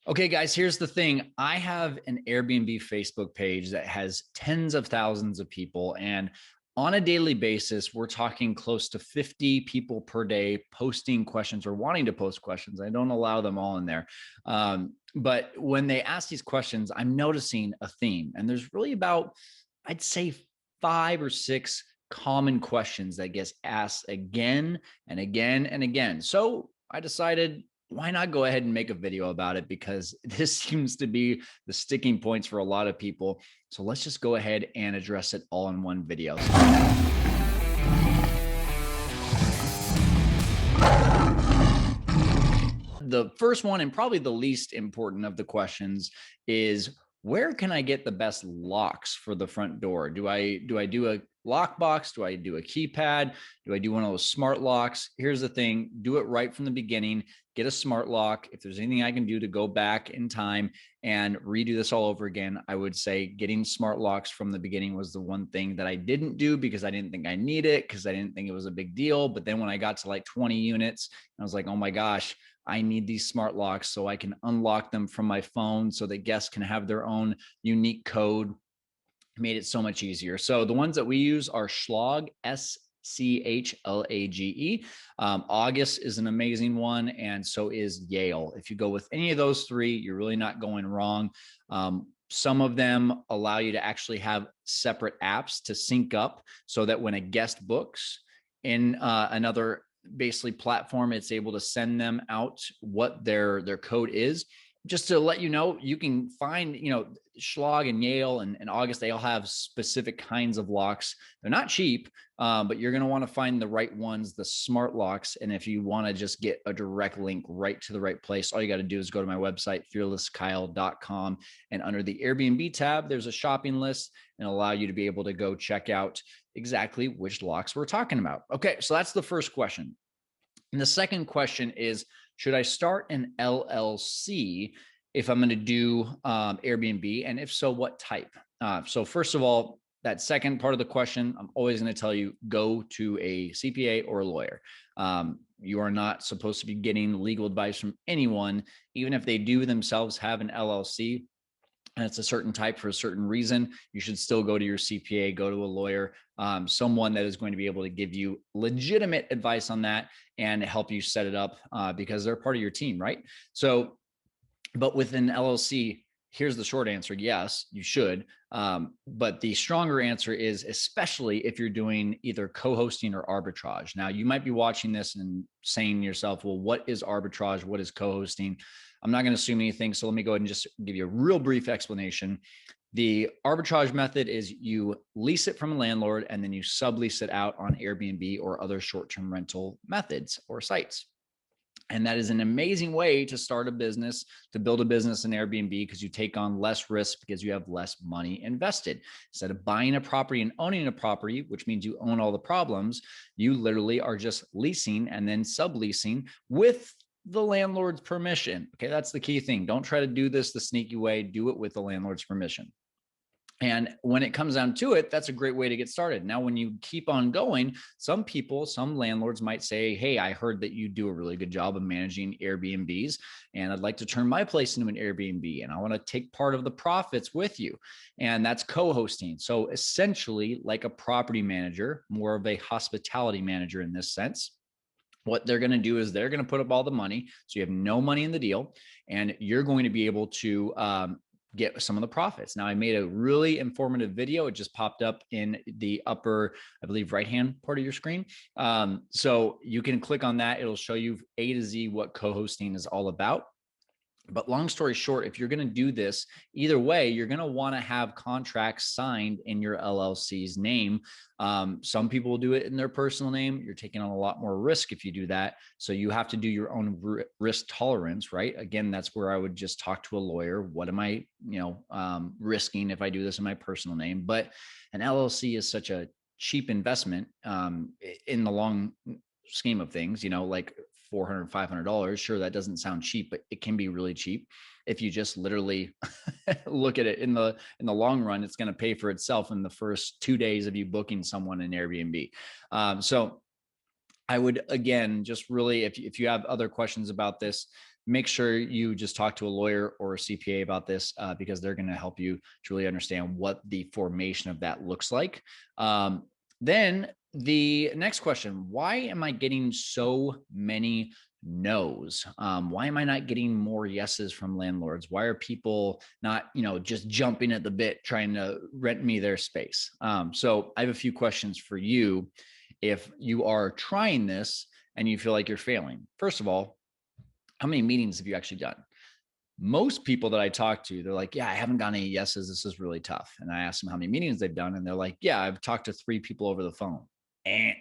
Okay, guys, here's the thing. I have an Airbnb Facebook page that has tens of thousands of people. And on a daily basis, we're talking close to 50 people per day posting questions or wanting to post questions. I don't allow them all in there. But when they ask these questions, I'm noticing a theme. And there's really about, I'd say, 5 or 6 common questions that gets asked again and again and again. So I decided, why not go ahead and make a video about it, because this seems to be the sticking points for a lot of people. So let's just go ahead and address it all in one video. The first one, and probably the least important of the questions, is where can I get the best locks for the front door? Do I do a lockbox? Do I do a keypad? Do I do one of those smart locks? Here's the thing, do it right from the beginning. Get a smart lock. If there's anything I can do to go back in time and redo this all over again, I would say getting smart locks from the beginning was the one thing that I didn't do because I didn't think I need it, because I didn't think it was a big deal. But then when I got to like 20 units, I was like, oh my gosh, I need these smart locks so I can unlock them from my phone so that guests can have their own unique code. Made it so much easier. So the ones that we use are Schlage, Schlage. August is an amazing one, and so is Yale. If you go with any of those three, you're really not going wrong. Some of them allow you to actually have separate apps to sync up so that when a guest books in another basically platform, it's able to send them out what their code is. Just to let you know, you can find, Schlag and Yale and August, they all have specific kinds of locks. They're not cheap, but you're going to want to find the right ones, the smart locks. And if you want to just get a direct link right to the right place, all you got to do is go to my website, fearlesskyle.com. And under the Airbnb tab, there's a shopping list and allow you to be able to go check out exactly which locks we're talking about. Okay, so that's the first question. And the second question is, should I start an LLC if I'm going to do Airbnb? And if so, what type? So first of all, that second part of the question, I'm always going to tell you, go to a CPA or a lawyer. You are not supposed to be getting legal advice from anyone, even if they do themselves have an LLC and it's a certain type for a certain reason. You should still go to your CPA, go to a lawyer, someone that is going to be able to give you legitimate advice on that and help you set it up because they're part of your team, right? So, but with an LLC, here's the short answer: yes, you should. But the stronger answer is, especially if you're doing either co-hosting or arbitrage. Now, you might be watching this and saying to yourself, well, what is arbitrage? What is co-hosting? I'm not going to assume anything. So let me go ahead and just give you a real brief explanation. The arbitrage method is you lease it from a landlord and then you sublease it out on Airbnb or other short-term rental methods or sites. And that is an amazing way to start a business, to build a business in Airbnb, because you take on less risk because you have less money invested. Instead of buying a property and owning a property, which means you own all the problems, you literally are just leasing and then subleasing with the landlord's permission. Okay, that's the key thing. Don't try to do this the sneaky way. Do it with the landlord's permission. And when it comes down to it, that's a great way to get started. Now, when you keep on going, some people, some landlords might say, hey, I heard that you do a really good job of managing Airbnbs, and I'd like to turn my place into an Airbnb, and I want to take part of the profits with you. And that's co-hosting. So essentially, like a property manager, more of a hospitality manager in this sense. What they're going to do is they're going to put up all the money. So you have no money in the deal, and you're going to be able to get some of the profits. Now, I made a really informative video. It just popped up in the upper, I believe, right-hand part of your screen. So you can click on that. It'll show you A to Z what co-hosting is all about. But long story short, if you're going to do this, either way, you're going to want to have contracts signed in your LLC's name. Some people will do it in their personal name. You're taking on a lot more risk if you do that. So you have to do your own risk tolerance, right? Again, that's where I would just talk to a lawyer. What am I, risking if I do this in my personal name? But an LLC is such a cheap investment in the long scheme of things, like $400, $500. Sure, that doesn't sound cheap, but it can be really cheap if you just literally look at it in the long run. It's going to pay for itself in the first 2 days of you booking someone in Airbnb. So I would, again, just really, if you have other questions about this, make sure you just talk to a lawyer or a CPA about this, because they're going to help you to really understand what the formation of that looks like. Then the next question, why am I getting so many no's? Why am I not getting more yeses from landlords? Why are people not, just jumping at the bit trying to rent me their space? So I have a few questions for you. If you are trying this and you feel like you're failing, first of all, how many meetings have you actually done? Most people that I talk to, they're like, yeah, I haven't gotten any yeses. This is really tough. And I ask them how many meetings they've done. And they're like, yeah, I've talked to 3 people over the phone. And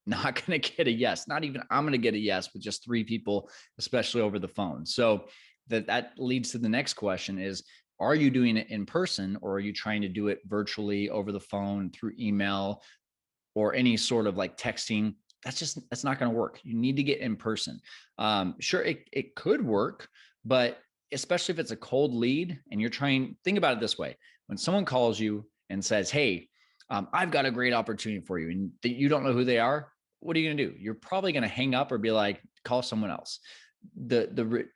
not going to get a yes. Not even I'm going to get a yes with just 3 people, especially over the phone. So that leads to the next question is, are you doing it in person, or are you trying to do it virtually over the phone, through email, or any sort of like texting? That's not going to work. You need to get in person. Sure, it could work, but especially if it's a cold lead and you're trying, think about it this way. When someone calls you and says, hey, I've got a great opportunity for you, and you don't know who they are, what are you going to do? You're probably going to hang up or be like, call someone else. The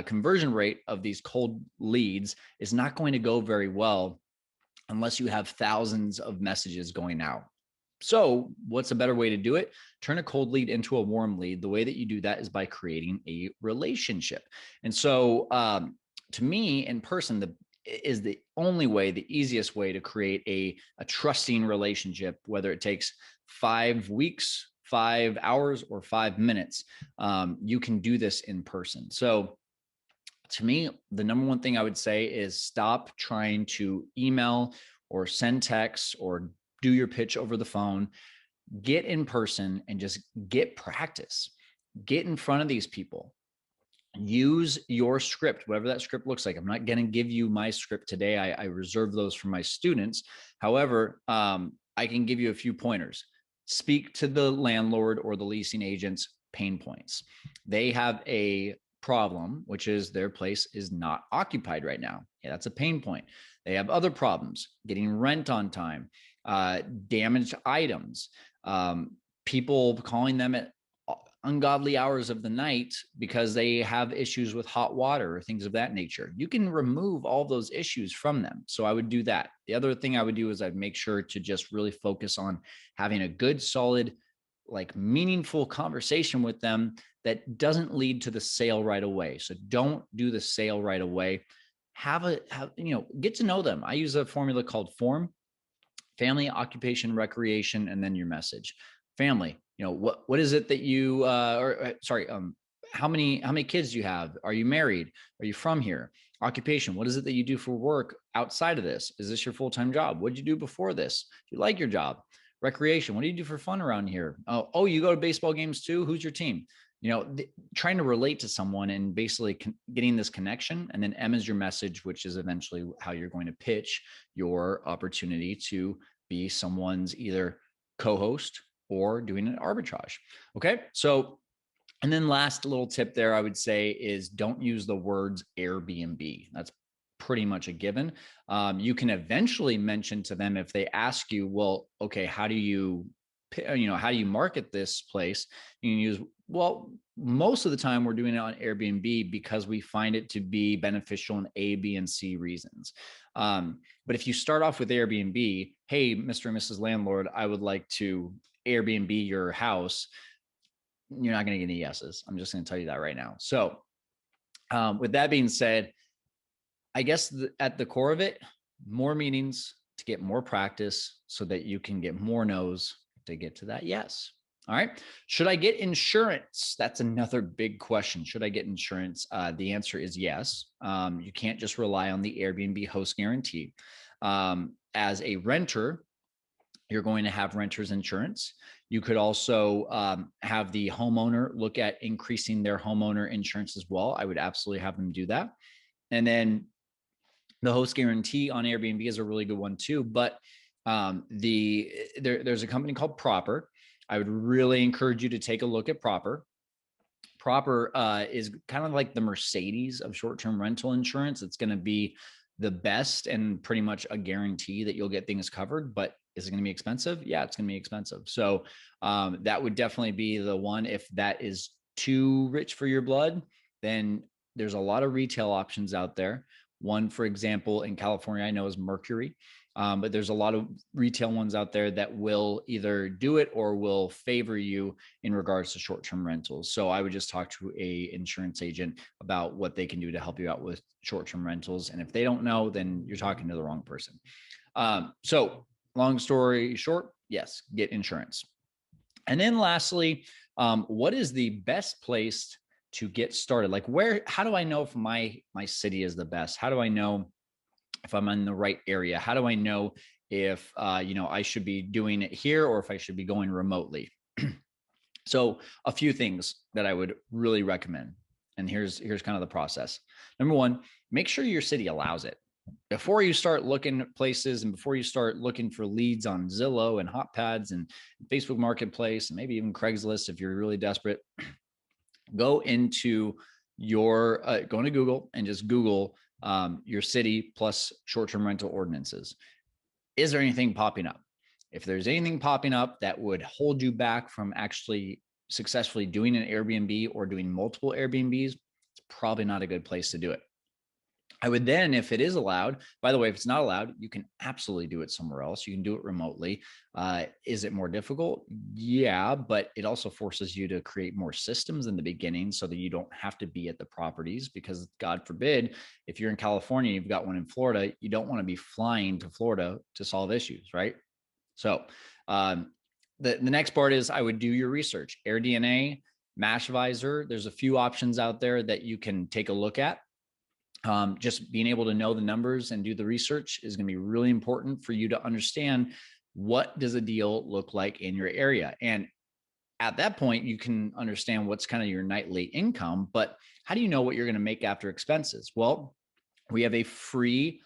conversion rate of these cold leads is not going to go very well unless you have thousands of messages going out. So what's a better way to do it? Turn a cold lead into a warm lead. The way that you do that is by creating a relationship. And so to me, in person, is the only way, the easiest way to create a trusting relationship, whether it takes 5 weeks, 5 hours, or 5 minutes. You can do this in person. So to me, the number one thing I would say is stop trying to email or send texts or do your pitch over the phone. Get in person and just get practice. Get in front of these people. Use your script, whatever that script looks like. I'm not going to give you my script today. I reserve those for my students. However, I can give you a few pointers. Speak to the landlord or the leasing agent's pain points. They have a problem, which is their place is not occupied right now. Yeah, that's a pain point. They have other problems, getting rent on time, damaged items, people calling them at ungodly hours of the night because they have issues with hot water or things of that nature. You can remove all those issues from them. So I would do that. The other thing I would do is I'd make sure to just really focus on having a good, solid, like meaningful conversation with them that doesn't lead to the sale right away. So don't do the sale right away. Get to know them. I use a formula called FORM: family, occupation, recreation, and then your message. Family, what is it that you how many kids do you have? Are you married? Are you from here? Occupation, what is it that you do for work outside of this? Is this your full-time job? What did you do before this? Do you like your job? Recreation, what do you do for fun around here? Oh, you go to baseball games too? Who's your team? Trying to relate to someone and basically getting this connection. And then M is your message, which is eventually how you're going to pitch your opportunity to be someone's either co-host or doing an arbitrage. Okay. So, and then last little tip there, I would say, is don't use the words Airbnb. That's pretty much a given. You can eventually mention to them if they ask you, well, okay, how do you market this place? You can use, well, most of the time we're doing it on Airbnb because we find it to be beneficial in A, B, and C reasons. But if you start off with Airbnb, hey, Mr. and Mrs. Landlord, I would like to Airbnb your house, you're not going to get any yeses. I'm just going to tell you that right now. So with that being said, I guess at the core of it, more meetings to get more practice so that you can get more no's to get to that yes. All right. Should I get insurance? That's another big question. Should I get insurance? The answer is yes. You can't just rely on the Airbnb host guarantee. As a renter, you're going to have renter's insurance. You could also have the homeowner look at increasing their homeowner insurance as well. I would absolutely have them do that. And then the host guarantee on Airbnb is a really good one too. But there's a company called Proper. I would really encourage you to take a look at Proper. Proper is kind of like the Mercedes of short-term rental insurance. It's going to be the best and pretty much a guarantee that you'll get things covered. But is it going to be expensive? Yeah, it's going to be expensive. So that would definitely be the one. If that is too rich for your blood, then there's a lot of retail options out there. One, for example, in California, I know is Mercury. But there's a lot of retail ones out there that will either do it or will favor you in regards to short-term rentals. So I would just talk to a insurance agent about what they can do to help you out with short-term rentals. And if they don't know, then you're talking to the wrong person. So long story short, yes, get insurance. And then lastly, what is the best place to get started? Like how do I know if my city is the best? How do I know if I'm in the right area? How do I know if, I should be doing it here or if I should be going remotely? So a few things that I would really recommend. And here's kind of the process. Number one, make sure your city allows it. Before you start looking at places and before you start looking for leads on Zillow and Hotpads and Facebook Marketplace and maybe even Craigslist, if you're really desperate, go into go into Google and just Google your city plus short-term rental ordinances. Is there anything popping up? If there's anything popping up that would hold you back from actually successfully doing an Airbnb or doing multiple Airbnbs, it's probably not a good place to do it. I would then, if it is allowed, by the way, if it's not allowed, you can absolutely do it somewhere else. You can do it remotely. Is it more difficult? Yeah, but it also forces you to create more systems in the beginning so that you don't have to be at the properties, because God forbid, if you're in California, you've got one in Florida, you don't want to be flying to Florida to solve issues, right? So the next part is I would do your research. AirDNA, Mashvisor, there's a few options out there that you can take a look at. Just being able to know the numbers and do the research is going to be really important for you to understand what does a deal look like in your area. And at that point, you can understand what's kind of your nightly income, but how do you know what you're going to make after expenses? Well, we have a free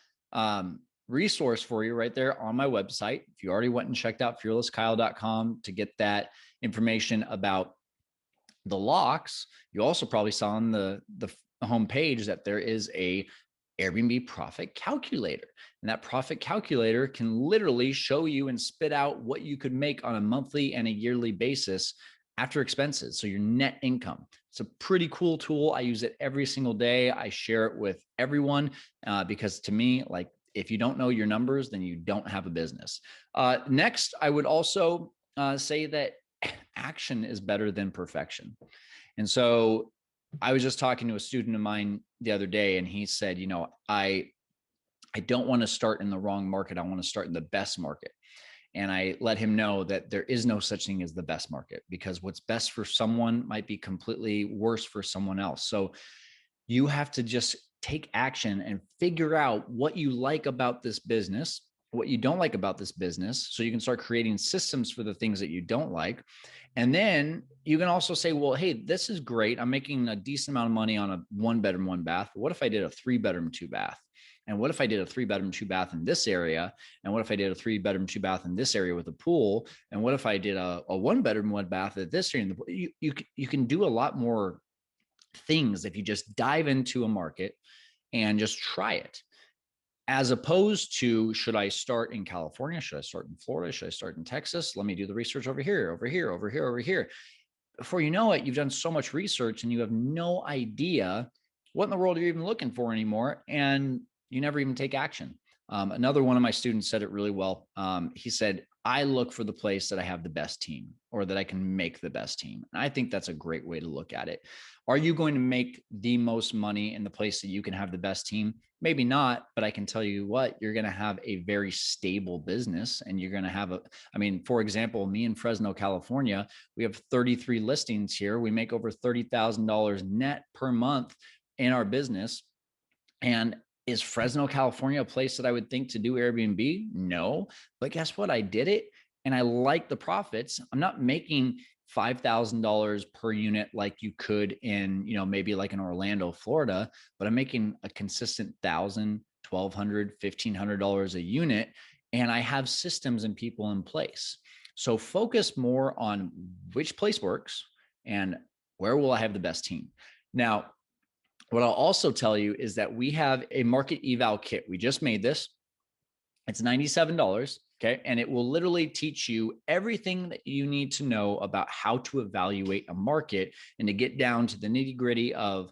resource for you right there on my website. If you already went and checked out fearlesskyle.com to get that information about the locks, you also probably saw on the homepage that there is a Airbnb profit calculator. And that profit calculator can literally show you and spit out what you could make on a monthly and a yearly basis after expenses. So your net income. It's a pretty cool tool. I use it every single day. I share it with everyone because to me, like, if you don't know your numbers, then you don't have a business. Next, I would also say that action is better than perfection. And so I was just talking to a student of mine the other day, and he said, I don't want to start in the wrong market. I want to start in the best market. And I let him know that there is no such thing as the best market, because what's best for someone might be completely worse for someone else. So you have to just take action and figure out what you like about this business, what you don't like about this business, so you can start creating systems for the things that you don't like. And then you can also say, well, hey, this is great. I'm making a decent amount of money on a 1-bedroom, 1-bath. What if I did a 3-bedroom, 2-bath? And what if I did a 3-bedroom, 2-bath in this area? And what if I did a 3-bedroom, 2-bath in this area with a pool? And what if I did a 1-bedroom, 1-bath at this area? You can do a lot more things if you just dive into a market and just try it. As opposed to, should I start in California? Should I start in Florida? Should I start in Texas? Let me do the research over here, over here, over here, over here. Before you know it, you've done so much research and you have no idea what in the world you're even looking for anymore. And you never even take action. Another one of my students said it really well. He said, I look for the place that I have the best team or that I can make the best team. And I think that's a great way to look at it. Are you going to make the most money in the place that you can have the best team? Maybe not, but I can tell you what, you're going to have a very stable business, and you're going to have for example, me in Fresno, California, we have 33 listings here. We make over $30,000 net per month in our business. And is Fresno, California a place that I would think to do Airbnb? No, but guess what? I did it and I like the profits. I'm not making $5,000 per unit like you could in, maybe like in Orlando, Florida, but I'm making a consistent $1,000, $1,200, $1,500 a unit. And I have systems and people in place. So focus more on which place works and where will I have the best team. Now, what I'll also tell you is that we have a market eval kit. We just made this. It's $97. Okay. And it will literally teach you everything that you need to know about how to evaluate a market and to get down to the nitty gritty of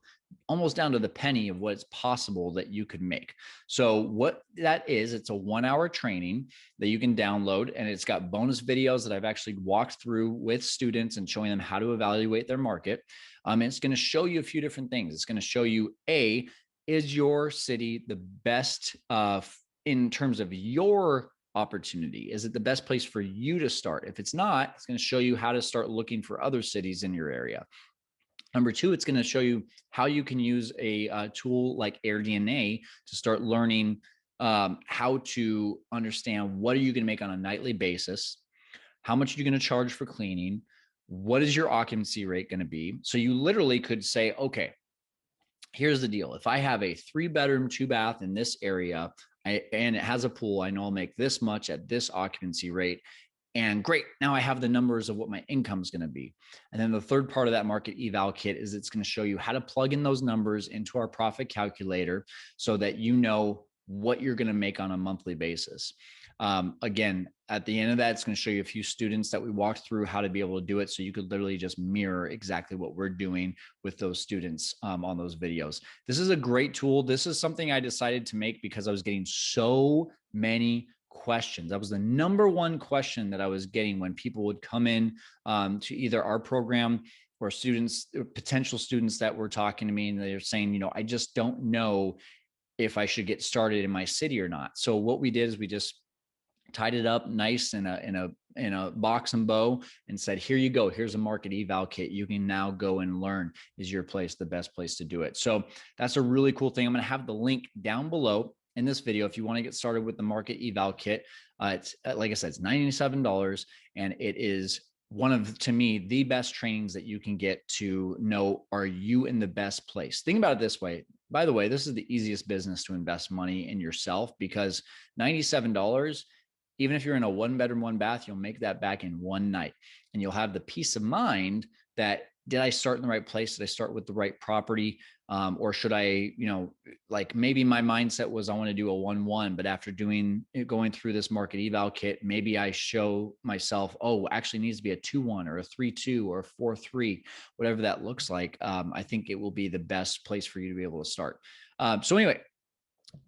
almost down to the penny of what's possible that you could make. So what that is, it's a 1 hour training that you can download, and it's got bonus videos that I've actually walked through with students and showing them how to evaluate their market. It's going to show you a few different things. It's going to show you, is your city the best in terms of your opportunity? Is it the best place for you to start? If it's not, it's going to show you how to start looking for other cities in your area. Number two, it's going to show you how you can use a tool like AirDNA to start learning how to understand what are you going to make on a nightly basis, how much are you going to charge for cleaning, what is your occupancy rate going to be. So you literally could say, okay, here's the deal. If I have a 3-bedroom, 2-bath in this area, and it has a pool, I know I'll make this much at this occupancy rate. And great, now I have the numbers of what my income is going to be. And then the third part of that market eval kit is it's going to show you how to plug in those numbers into our profit calculator so that you know what you're going to make on a monthly basis. Again, at the end of that, it's going to show you a few students that we walked through how to be able to do it. So you could literally just mirror exactly what we're doing with those students on those videos. This is a great tool. This is something I decided to make because I was getting so many questions. That was the number one question that I was getting when people would come in to either our program or students, potential students that were talking to me, and they're saying, I just don't know if I should get started in my city or not. So what we did is we just tied it up nice in a box and bow and said, here you go. Here's a market eval kit. You can now go and learn. Is your place the best place to do it? So that's a really cool thing. I'm going to have the link down below in this video if you want to get started with the market eval kit. It's like I said, it's $97, and it is one of, to me, the best trainings that you can get to know, are you in the best place? Think about it this way. By the way, this is the easiest business to invest money in yourself, because $97, even if you're in a 1-bedroom, 1-bath, you'll make that back in one night, and you'll have the peace of mind that, did I start in the right place? Did I start with the right property? Or should I, like maybe my mindset was I want to do a 1-1, but after going through this market eval kit, maybe I show myself, oh, actually needs to be a 2-1 or a 3-2 or a 4-3, whatever that looks like. I think it will be the best place for you to be able to start. So anyway,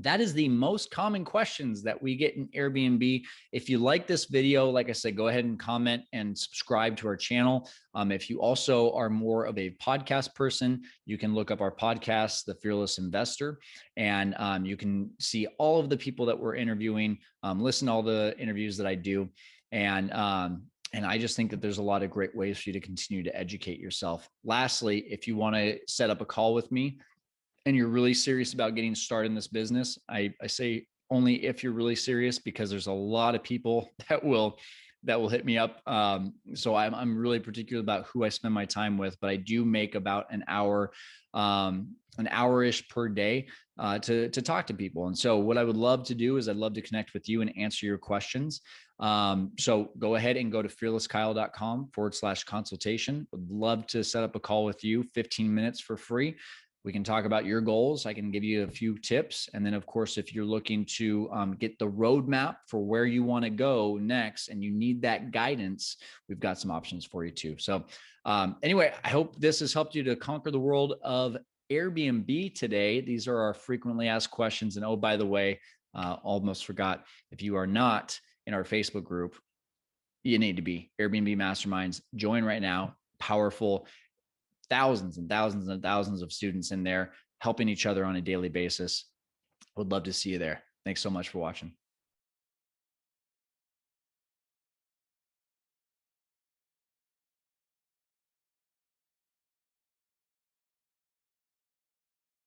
that is the most common questions that we get in Airbnb. If you like this video, like I said, go ahead and comment and subscribe to our channel. If you also are more of a podcast person, you can look up our podcast, The Fearless Investor, and you can see all of the people that we're interviewing, listen to all the interviews that I do. And I just think that there's a lot of great ways for you to continue to educate yourself. Lastly, if you want to set up a call with me, and you're really serious about getting started in this business, I say only if you're really serious, because there's a lot of people that will hit me up. So I'm really particular about who I spend my time with, but I do make about an hour-ish per day to talk to people. And so what I would love to do is I'd love to connect with you and answer your questions. So go ahead and go to fearlesskyle.com/consultation. Would love to set up a call with you, 15 minutes for free. We can talk about your goals. I can give you a few tips. And then, of course, if you're looking to get the roadmap for where you want to go next and you need that guidance, we've got some options for you too. So anyway, I hope this has helped you to conquer the world of Airbnb today. These are our frequently asked questions. And oh, by the way, almost forgot, if you are not in our Facebook group, you need to be. Airbnb Masterminds. Join right now. Powerful. Thousands and thousands and thousands of students in there helping each other on a daily basis. Would love to see you there. Thanks so much for watching.